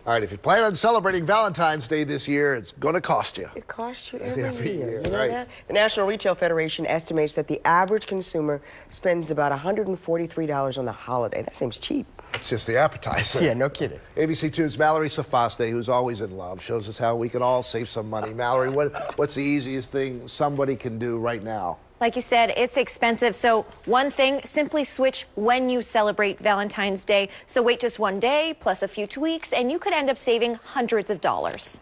All right, if you plan on celebrating Valentine's Day this year, it's going to cost you. It costs you every year. You know right. that? The National Retail Federation estimates that the average consumer spends about $143 on the holiday. That seems cheap. It's just the appetizer. Yeah, no kidding. ABC 2's Mallory Safaste, who's always in love, shows us how we can all save some money. Mallory, what's the easiest thing somebody can do right now? Like you said, it's expensive. So one thing, simply switch when you celebrate Valentine's Day. So wait just one day plus a few tweaks and you could end up saving hundreds of dollars.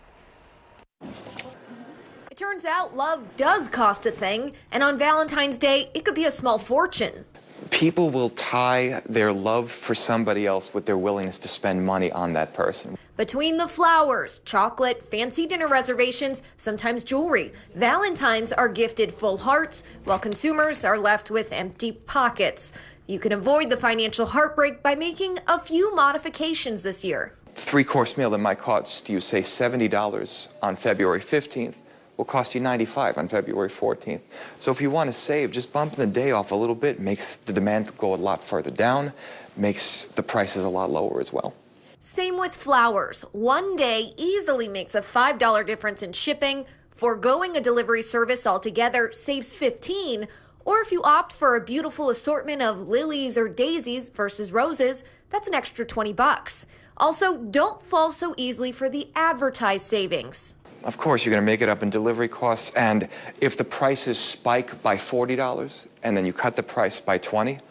It turns out love does cost a thing, and on Valentine's Day, it could be a small fortune. People will tie their love for somebody else with their willingness to spend money on that person. Between the flowers, chocolate, fancy dinner reservations, sometimes jewelry, Valentines are gifted full hearts, while consumers are left with empty pockets. You can avoid the financial heartbreak by making a few modifications this year. Three-course meal that might cost you, say, $70 on February 15th will cost you $95 on February 14th. So if you want to save, just bumping the day off a little bit makes the demand go a lot further down, makes the prices a lot lower as well. Same with flowers. One day easily makes a $5 difference in shipping. Foregoing a delivery service altogether saves $15. Or if you opt for a beautiful assortment of lilies or daisies versus roses, that's an extra $20. Also, don't fall so easily for the advertised savings. Of course, you're going to make it up in delivery costs, and if the prices spike by $40 and then you cut the price by $20,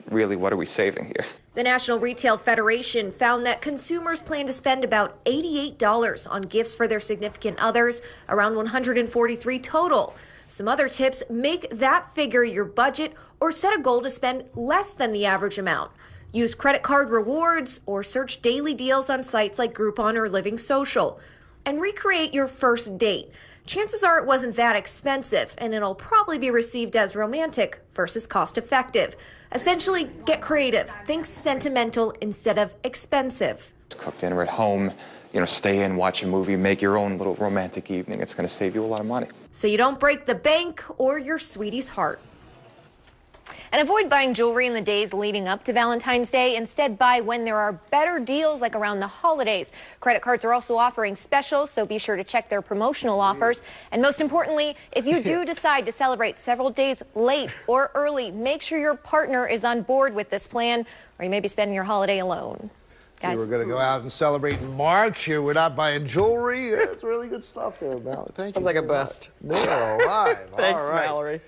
really, what are we saving here? The National Retail Federation found that consumers plan to spend about $88 on gifts for their significant others, around $143 total. Some other tips: make that figure your budget or set a goal to spend less than the average amount. Use credit card rewards or search daily deals on sites like Groupon or Living Social. And recreate your first date. Chances are it wasn't that expensive, and it'll probably be received as romantic versus cost-effective. Essentially, get creative. Think sentimental instead of expensive. Cook dinner at home, stay in, watch a movie, make your own little romantic evening. It's going to save you a lot of money. So you don't break the bank or your sweetie's heart. And avoid buying jewelry in the days leading up to Valentine's Day. Instead, buy when there are better deals, like around the holidays. Credit cards are also offering specials, so be sure to check their promotional offers. And most importantly, if you do decide to celebrate several days late or early, make sure your partner is on board with this plan, or you may be spending your holiday alone. Guys. We're going to go out and celebrate in March. Here, we're not buying jewelry. It's really good stuff here, Mallory. Thank you. Sounds like a bust. No, alive. Thanks, All right. Mallory.